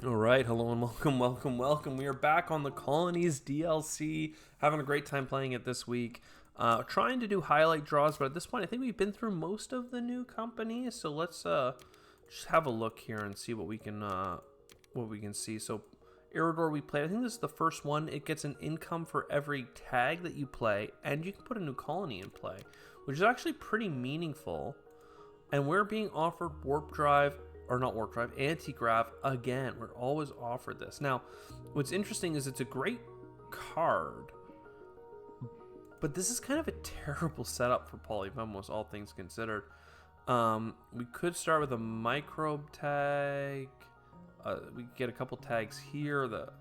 All right, hello and welcome, welcome. We are back on the Colonies DLC, having a great time playing it this week. Trying to do highlight draws, but at this point, I think we've been through most of the new companies. So let's just have a look here and see what we can see. So, Eridor we played. I think this is the first one. It gets an income for every tag that you play, and you can put a new colony in play, which is actually pretty meaningful. And we're being offered warp drive, or not warp drive, anti-grav again. We're always offered this. Now, what's interesting is it's a great card, but this is kind of a terrible setup for Polyvemos, all things considered. We could start with a microbe tag. We get a couple tags here. The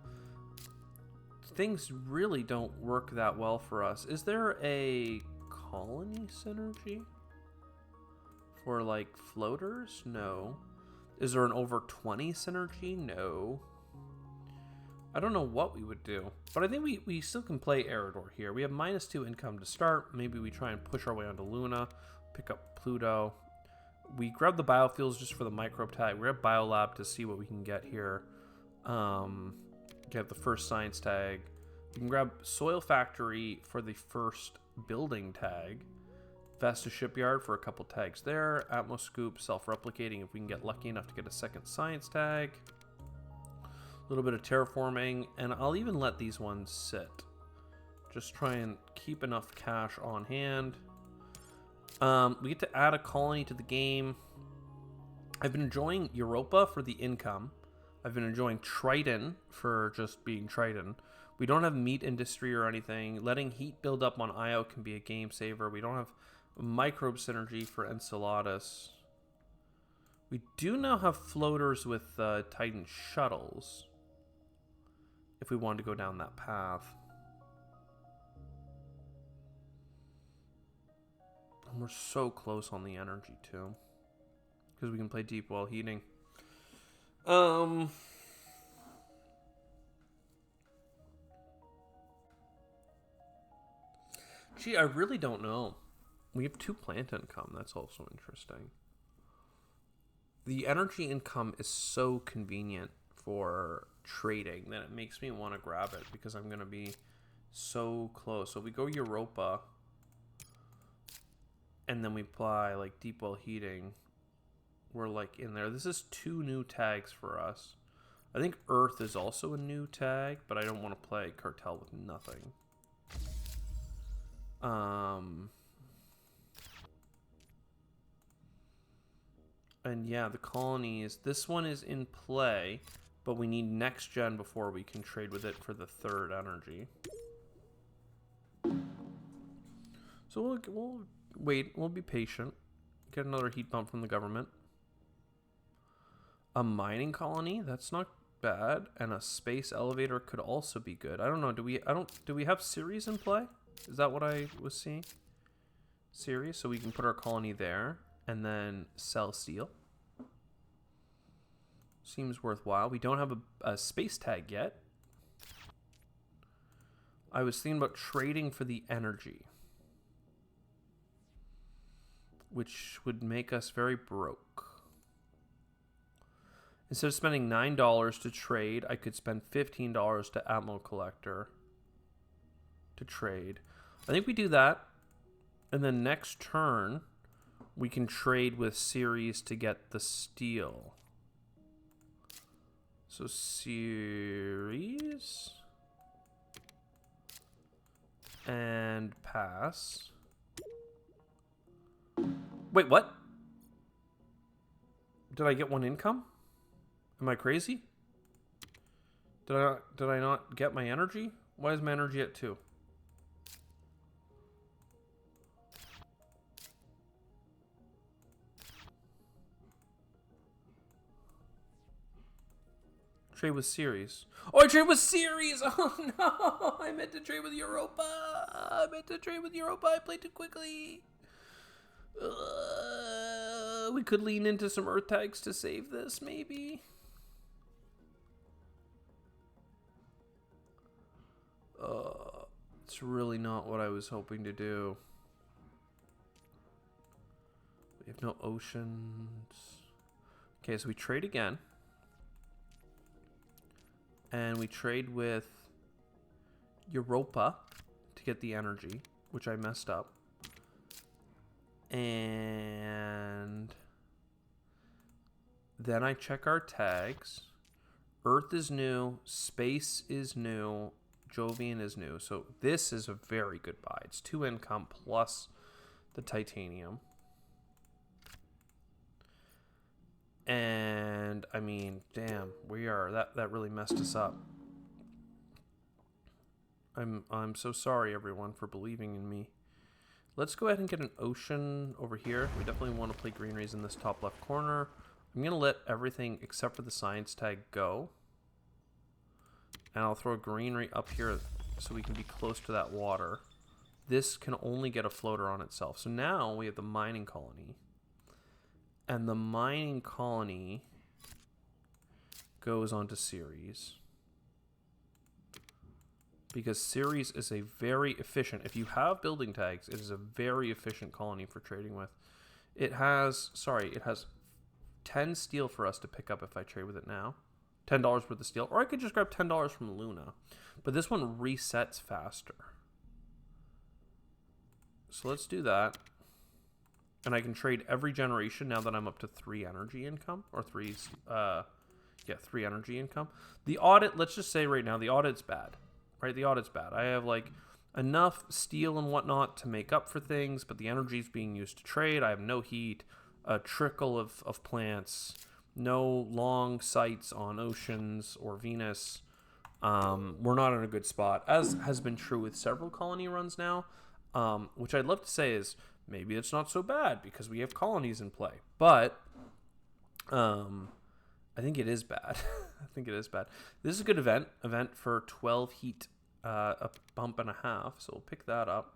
things really don't work that well for us. Is there a colony synergy for like floaters? No. Is there an over 20 synergy? No. I don't know what we would do, but I think we still can play Eridor here. We have -2 income to start. Maybe we try and push our way onto Luna, pick up Pluto. We grab the biofuels just for the microbe tag. We're at Biolab to see what we can get here. Get the first science tag. We can grab Soil Factory for the first building tag. Vesta Shipyard for a couple tags there. Atmoscoop, self-replicating if we can get lucky enough to get a second science tag. A little bit of terraforming, and I'll even let these ones sit. Just try and keep enough cash on hand. We get to add a colony to the game. I've been enjoying Europa for the income. I've been enjoying Triton for just being Triton. We don't have meat industry or anything. Letting heat build up on Io can be a game saver. We don't have microbe synergy for Enceladus. We do now have floaters with Titan shuttles, if we wanted to go down that path. And we're so close on the energy too, because we can play deep well heating. Gee, I really don't know. We have 2 plant income. That's also interesting. The energy income is so convenient for trading that it makes me want to grab it because I'm going to be so close. So we go Europa, and then we apply like deep well heating. We're like in there. This is 2 new tags for us. I think Earth is also a new tag, but I don't want to play Cartel with nothing. And yeah, the colonies. This one is in play, but we need next gen before we can trade with it for the 3rd energy. So we'll wait. We'll be patient. Get another heat bump from the government. A mining colony. That's not bad. And a space elevator could also be good. I don't know. Do we have Ceres in play? Is that what I was seeing? Ceres. So we can put our colony there and then sell steel. Seems worthwhile. We don't have a space tag yet. I was thinking about trading for the energy, which would make us very broke. Instead of spending $9 to trade, I could spend $15 to Atmo Collector to trade. I think we do that, and then next turn we can trade with Ceres to get the steel. So Ceres and pass. Wait, what? Did I get 1 income? Am I crazy? Did I not get my energy? Why is my energy at 2? Trade with Ceres. Oh, I trade with Ceres! Oh no! I meant to trade with Europa! I played too quickly! We could lean into some Earth tags to save this, maybe? It's really not what I was hoping to do. We have no oceans. Okay, so we trade again. And we trade with Europa to get the energy, which I messed up. And then I check our tags. Earth is new. Space is new. Jovian is new. So this is a very good buy. It's 2 income plus the titanium. And I mean, damn, that really messed us up. I'm so sorry, everyone, for believing in me. Let's go ahead and get an ocean over here. We definitely want to play greeneries in this top left corner. I'm going to let everything except for the science tag go. And I'll throw a greenery up here so we can be close to that water. This can only get a floater on itself. So now we have the mining colony. And the mining colony goes onto Ceres. Because Ceres is a very efficient, if you have building tags, it is a very efficient colony for trading with. It has 10 steel for us to pick up if I trade with it now. $10 worth of steel. Or I could just grab $10 from Luna. But this one resets faster. So let's do that. And I can trade every generation now that I'm up to 3 energy income. Or 3 energy income. The audit, let's just say right now, the audit's bad. Right, the audit's bad. I have like enough steel and whatnot to make up for things, but the energy is being used to trade. I have no heat, a trickle of plants, no long sights on oceans or Venus. We're not in a good spot, as has been true with several colony runs now, which I'd love to say is maybe it's not so bad because we have colonies in play. But I think it is bad. I think it is bad. This is a good event for 12 heat, a bump and a half. So we'll pick that up.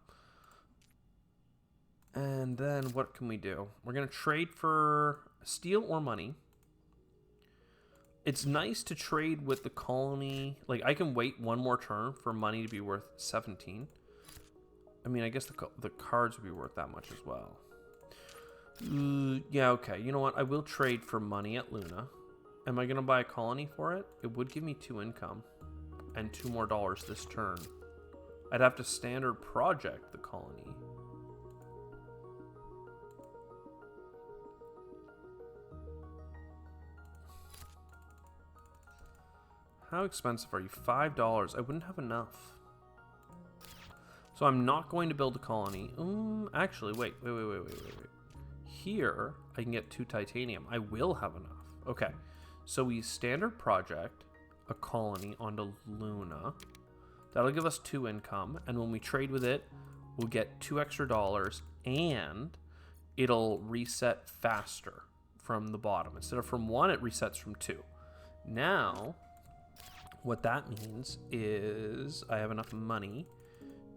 And then what can we do? We're going to trade for steel or money. It's nice to trade with the colony. Like, I can wait one more turn for money to be worth 17. I mean, I guess the cards would be worth that much as well. Yeah, okay. You know what? I will trade for money at Luna. Am I going to buy a colony for it? It would give me 2 income and $2 more this turn. I'd have to standard project the colony. How expensive are you? $5. I wouldn't have enough. So I'm not going to build a colony. Actually, wait. Here, I can get 2 titanium. I will have enough. Okay. So we standard project a colony onto Luna. That'll give us 2 income. And when we trade with it, we'll get $2 extra, and it'll reset faster from the bottom. Instead of from 1, it resets from 2. Now, what that means is I have enough money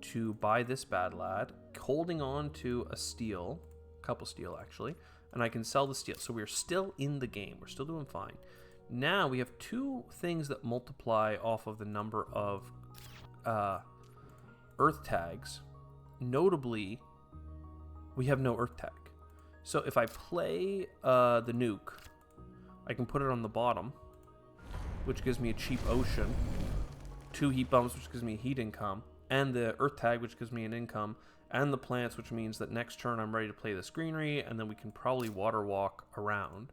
to buy this bad lad, holding on to a steel, a couple steel actually, and I can sell the steel. So we're still in the game. We're still doing fine. Now we have 2 things that multiply off of the number of Earth tags. Notably, we have no Earth tag. So if I play the nuke, I can put it on the bottom, which gives me a cheap ocean, 2 heat bumps, which gives me heat income, and the Earth tag, which gives me an income, and the plants, which means that next turn I'm ready to play this greenery, and then we can probably water walk around.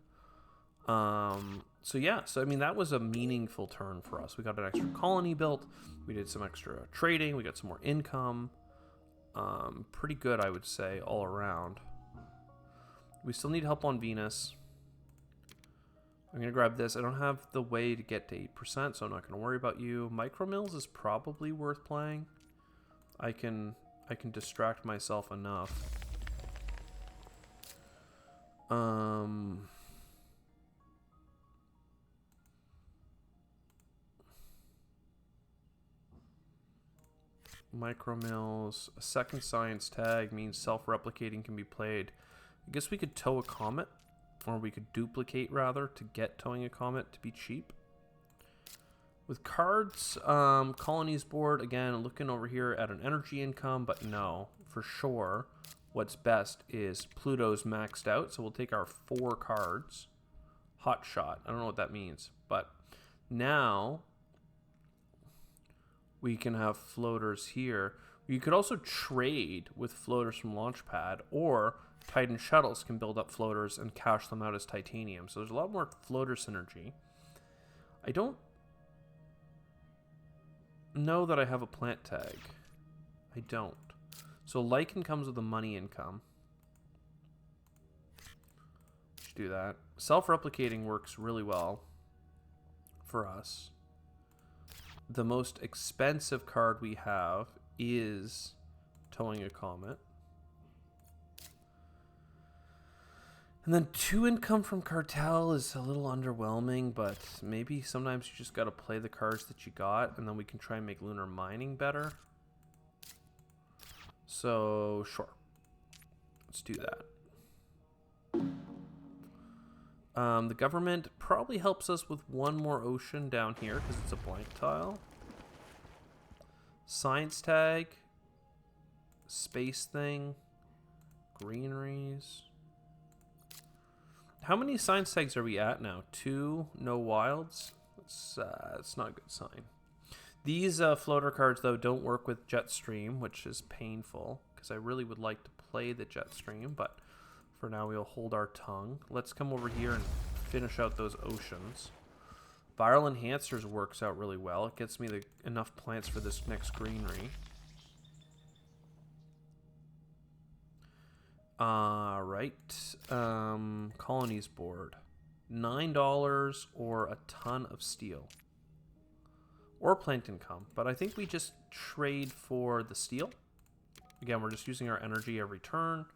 So yeah, so I mean, that was a meaningful turn for us. We got an extra colony built, we did some extra trading, we got some more income. Pretty good, I would say, all around. We still need help on Venus. I'm going to grab this. I don't have the way to get to 8%, so I'm not going to worry about you. Micro mills is probably worth playing. I can distract myself enough. Micro mills. A second science tag means self-replicating can be played. I guess we could tow a comet, or we could duplicate rather to get towing a comet to be cheap. With cards, colonies board, again, looking over here at an energy income, but no, for sure, what's best is Pluto's maxed out, so we'll take our 4 cards. Hot shot, I don't know what that means, but now We can have floaters here. You could also trade with floaters from Launchpad, or Titan shuttles can build up floaters and cash them out as titanium. So there's a lot more floater synergy. I don't know that I have a plant tag. I don't. So Lichen comes with a money income. Should do that. Self-replicating works really well for us. The most expensive card we have is Towing a Comet. And then 2 income from Cartel is a little underwhelming, but maybe sometimes you just got to play the cards that you got, and then we can try and make Lunar Mining better. So, sure. Let's do that. The government probably helps us with one more ocean down here, because it's a blank tile. Science tag. Space thing. Greeneries. How many science tags are we at now? 2, no wilds. That's not a good sign. These floater cards, though, don't work with Jetstream, which is painful, because I really would like to play the Jetstream, but for now we'll hold our tongue. Let's come over here and finish out those oceans. Viral Enhancers works out really well. It gets me enough plants for this next greenery. Right. Colonies board. $9 or a ton of steel. Or plant income. But I think we just trade for the steel. Again, we're just using our energy every turn.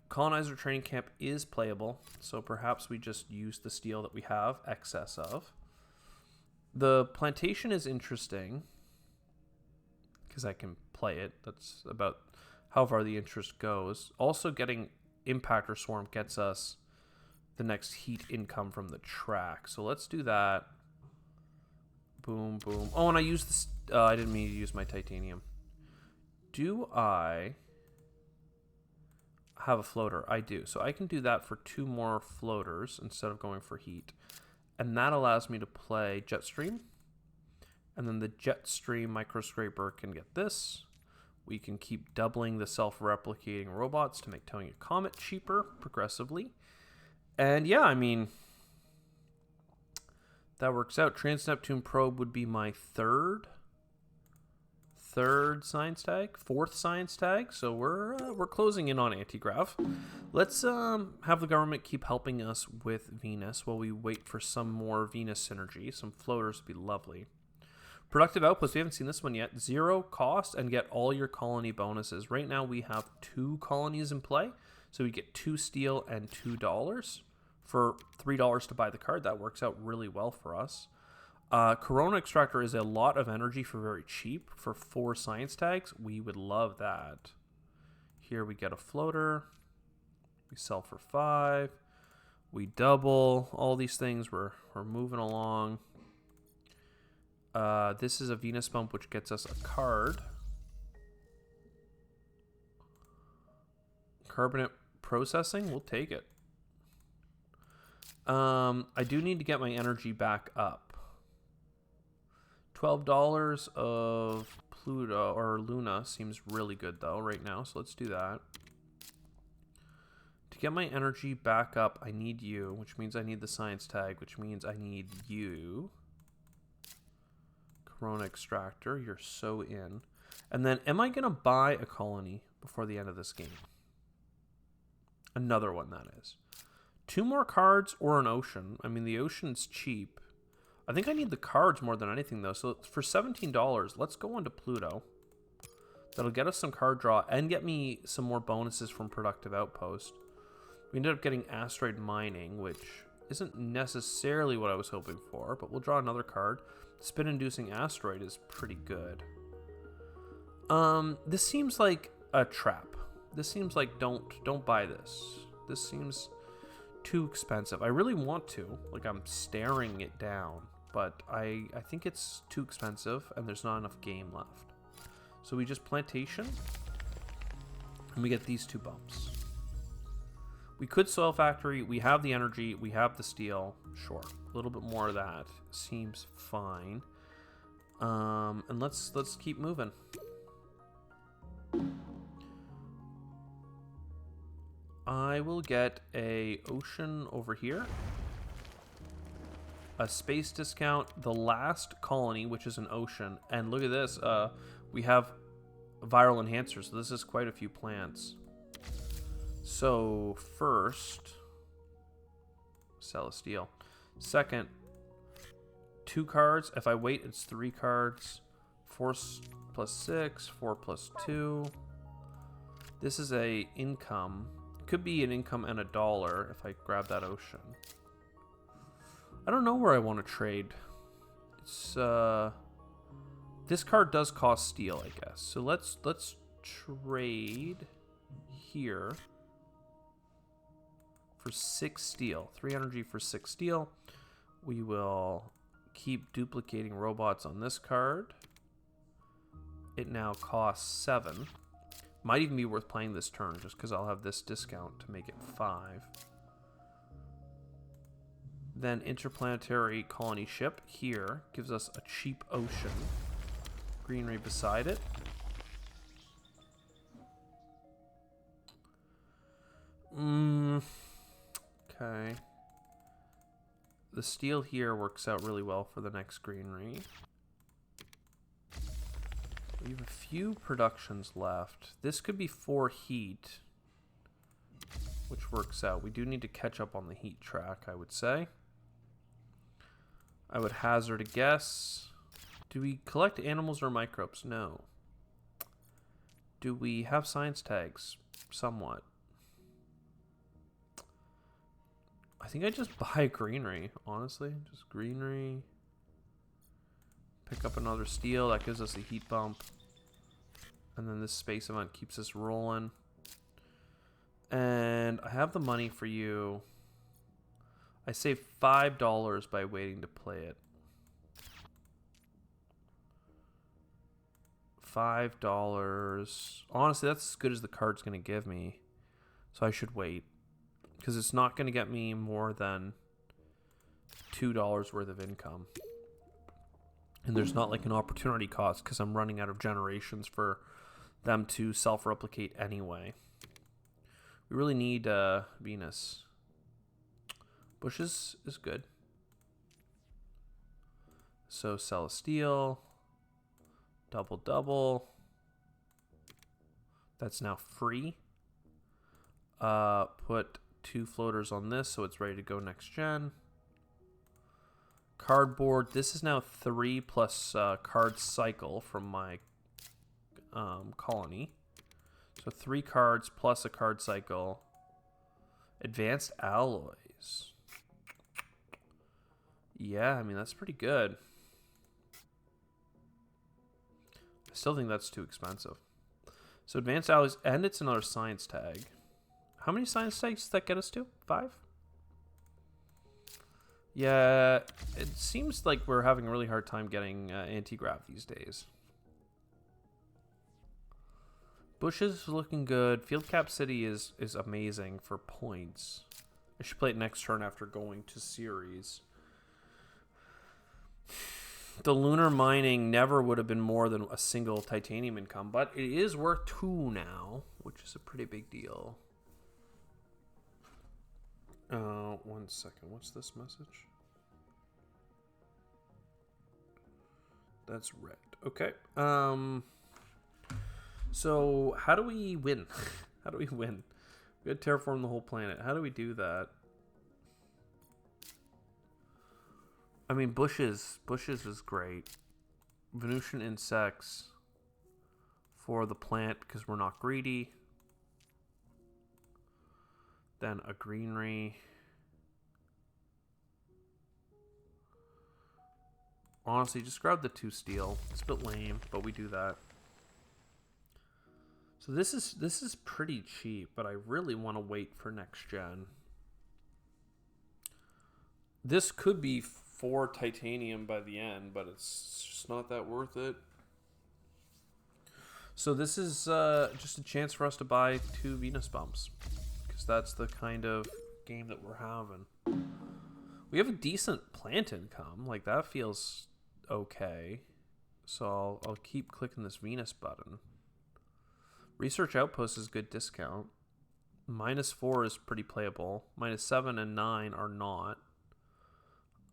Colonizer Training Camp is playable. So perhaps we just use the steel that we have excess of. The plantation is interesting. Because I can play it. That's about how far the interest goes. Also, getting Impactor Swarm gets us the next heat income from the track. So let's do that. Boom, boom. Oh, and I used this. I didn't mean to use my titanium. Do I have a floater? I do. So I can do that for 2 more floaters instead of going for heat. And that allows me to play Jetstream. And then the Jetstream Microscraper can get this. We can keep doubling the self-replicating robots to make Towing a Comet cheaper progressively. And yeah, I mean, that works out. Trans-Neptune Probe would be my third science tag, 4th science tag. So we're closing in on anti-grav. Let's have the government keep helping us with Venus while we wait for some more Venus synergy. Some floaters would be lovely. Productive outputs, we haven't seen this one yet. 0 cost and get all your colony bonuses. Right now we have 2 colonies in play. So we get 2 steel and $2 for $3 to buy the card. That works out really well for us. Corona Extractor is a lot of energy for very cheap. For 4 science tags, we would love that. Here we get a floater. We sell for 5. We double. All these things, we're moving along. This is a Venus bump, which gets us a card. Carbonate processing, we'll take it. I do need to get my energy back up. $12 of Pluto or Luna seems really good though right now, so let's do that. To get my energy back up, I need you, which means I need the science tag, which means I need you. Corona Extractor, you're so in. And then, am I going to buy a colony before the end of this game? Another one, that is. 2 more cards or an ocean. I mean, the ocean's cheap. I think I need the cards more than anything, though. So for $17, let's go on to Pluto. That'll get us some card draw and get me some more bonuses from Productive Outpost. We ended up getting Asteroid Mining, which isn't necessarily what I was hoping for, but we'll draw another card. Spin-inducing asteroid is pretty good. This seems like a trap. This seems like don't buy this. This seems too expensive. I really want to. Like, I'm staring it down, but I think it's too expensive and there's not enough game left. So we just plantation and we get these 2 bumps. We could soil factory. We have the energy. We have the steel. Sure. A little bit more of that seems fine. And let's keep moving. I will get a ocean over here. A space discount. The last colony, which is an ocean. And look at this. We have viral enhancers. So this is quite a few plants. So first, Celestial. Second, 2 cards. If I wait, it's 3 cards. 4 plus 6, 4 plus 2. This is a income. Could be an income and $1 if I grab that ocean. I don't know where I want to trade. It's this card does cost steel, I guess. So let's trade here for 6 steel. 3 energy for 6 steel. We will keep duplicating robots on this card. It now costs 7. Might even be worth playing this turn just because I'll have this discount to make it 5. Then interplanetary colony ship here gives us a cheap ocean. Greenery beside it. Okay. The steel here works out really well for the next greenery. We have a few productions left. This could be 4 heat, which works out. We do need to catch up on the heat track, I would say. I would hazard a guess. Do we collect animals or microbes? No. Do we have science tags? Somewhat. I think I just buy greenery, honestly. Just greenery. Pick up another steel. That gives us a heat bump. And then this space event keeps us rolling. And I have the money for you. I saved $5 by waiting to play it. $5. Honestly, that's as good as the card's going to give me. So I should wait. Because it's not going to get me more than $2 worth of income. And there's not like an opportunity cost because I'm running out of generations for them to self-replicate anyway. We really need Venus. Bushes is good. So Celestial. Double. That's now free. Put 2 floaters on this so it's ready to go next gen. Cardboard. This is now 3 plus card cycle from my colony. So 3 cards plus a card cycle. Advanced alloys. Yeah, I mean, that's pretty good. I still think that's too expensive. So advanced alloys, and it's another science tag. How many science tags does that get us to? 5? Yeah, it seems like we're having a really hard time getting anti-grav these days. Bushes is looking good. Field Cap City is amazing for points. I should play it next turn after going to series. The lunar mining never would have been more than a single titanium income, but it is worth 2 now, which is a pretty big deal. 1 second. What's this message? That's red. Okay. So how do we win? How do we win? We had to terraform the whole planet. How do we do that? I mean, bushes is great. Venusian insects for the plant because we're not greedy. Then a greenery. Honestly, just grab the 2 steel. It's a bit lame, but we do that. So this is pretty cheap, but I really want to wait for next gen. This could be 4 titanium by the end, but it's just not that worth it. So this is just a chance for us to buy 2 Venus bumps. because that's the kind of game that we're having. We have a decent plant income. Like, that feels okay. So I'll keep clicking this Venus button. Research Outpost is good discount. -4 is pretty playable. -7 and 9 are not.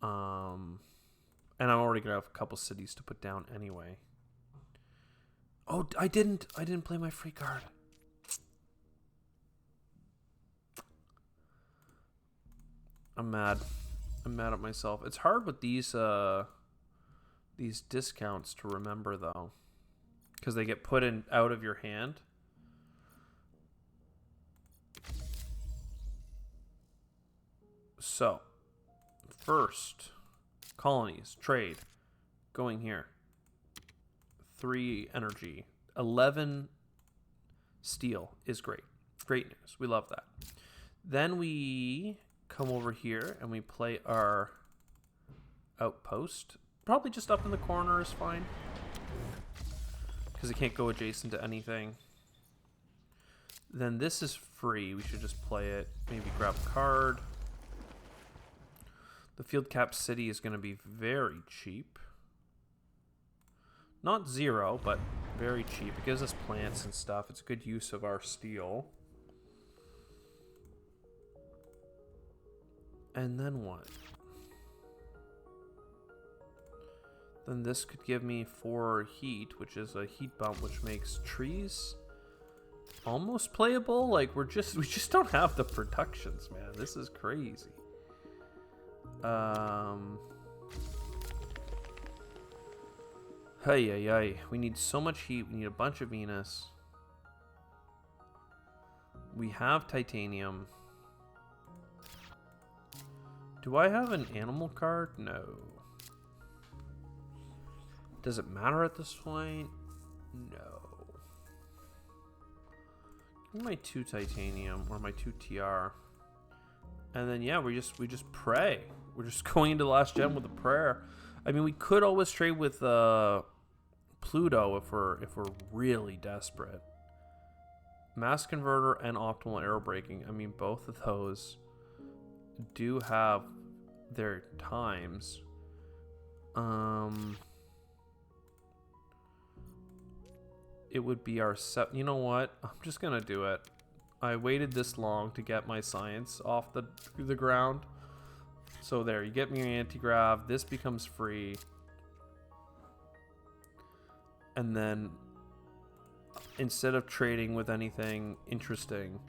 And I'm already gonna have a couple cities to put down anyway. Oh, I didn't play my free card. I'm mad. I'm mad at myself. It's hard with these discounts to remember, though, because they get put in out of your hand. So, first, colonies, trade, going here. 3 energy, 11 steel is great. Great news. We love that. Then we come over here and we play our outpost. Probably just up in the corner is fine, because it can't go adjacent to anything. Then this is free. We should just play it. Maybe grab a card. The field cap city is going to be very cheap. Not 0, but very cheap. It gives us plants and stuff. It's a good use of our steel. And then what? Then this could give me 4 heat, which is a heat bump, which makes trees almost playable. Like, we just don't have the productions, man. This is crazy. Hey. We need so much heat. We need a bunch of Venus. We have titanium. Do I have an animal card? No. Does it matter at this point? No. Give me my 2 titanium or my 2 TR. And then yeah, we just pray. We're just going into the last gen with a prayer. I mean, we could always trade with Pluto if we're really desperate. Mass converter and optimal arrow braking. I mean, both of those do have their times. It would be our you know what? I'm just gonna do it. I waited this long to get my science off the ground. So there, you get me your anti-grav. This becomes free. And then instead of trading with anything interesting,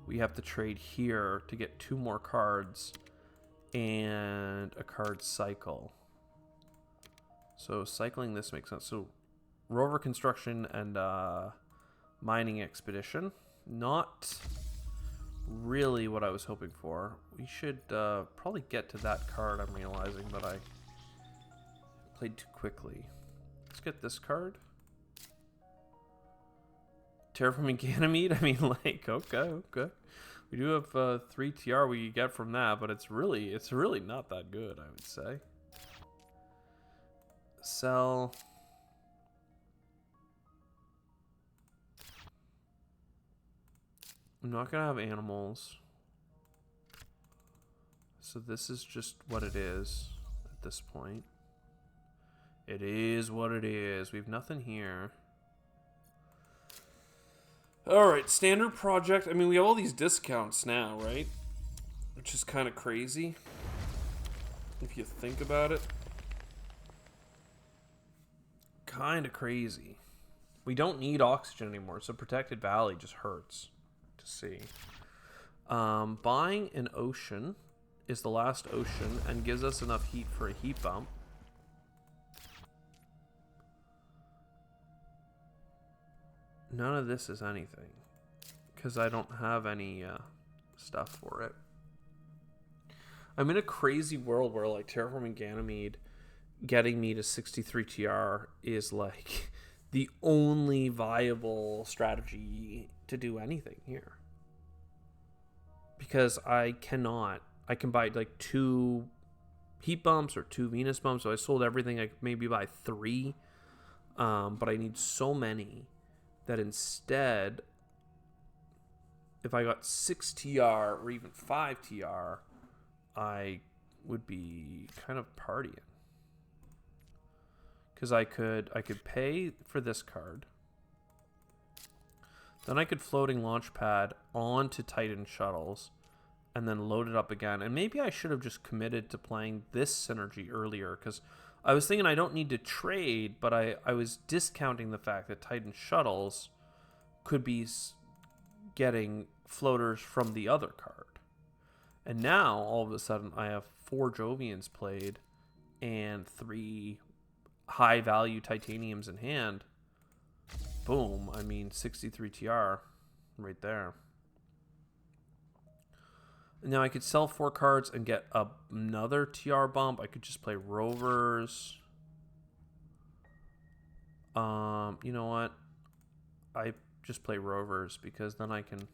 we have to trade here to get 2 more cards and a card cycle. So cycling this makes sense. So rover construction and mining expedition. Not really what I was hoping for. We should probably get to that card. I'm realizing that I played too quickly. Let's get this card. Terraforming Ganymede. I mean, like, okay. We do have 3 TR we get from that, but it's really not that good, I would say. Sell. I'm not gonna have animals. So this is just what it is at this point. It is what it is. We have nothing here. Alright, standard project. I mean, we have all these discounts now, right? Which is kind of crazy, if you think about it. Kind of crazy. We don't need oxygen anymore, so Protected Valley just hurts to see. Buying an ocean is the last ocean and gives us enough heat for a heat bump. None of this is anything because I don't have any stuff for it. I'm in a crazy world where, like, Terraforming Ganymede getting me to 63 TR is like the only viable strategy to do anything here, because I can buy like 2 heat bumps or 2 Venus bumps, so I sold everything. I could maybe buy 3, but I need so many that instead if I got 6 TR or even 5 TR, I would be kind of partying. Because I could pay for this card. Then I could floating launch pad onto Titan shuttles and then load it up again. And maybe I should have just committed to playing this synergy earlier, because I was thinking I don't need to trade, but I was discounting the fact that Titan shuttles could be getting floaters from the other card. And now, all of a sudden, I have 4 Jovians played and 3 high-value titaniums in hand. Boom. I mean, 63 TR right there. And now I could sell 4 cards and get another TR bump. I could just play Rovers. You know what? I just play Rovers because then I can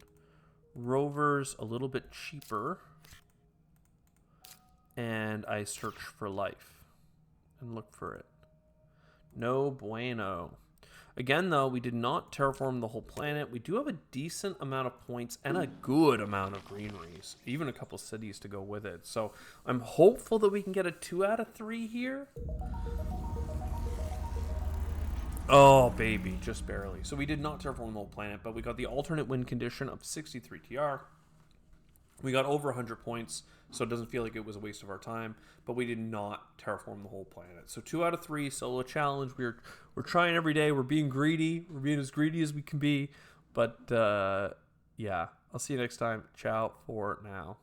Rovers a little bit cheaper. And I search for life and look for it. No bueno. Again, though, we did not terraform the whole planet. We do have a decent amount of points and a good amount of greeneries. Even a couple cities to go with it. So I'm hopeful that we can get a 2 out of 3 here. Oh, baby. Just barely. So we did not terraform the whole planet, but we got the alternate win condition of 63 TR. We got over 100 points, so it doesn't feel like it was a waste of our time, but we did not terraform the whole planet. So 2 out of 3, solo challenge. We're trying every day. We're being greedy. We're being as greedy as we can be. But, yeah, I'll see you next time. Ciao for now.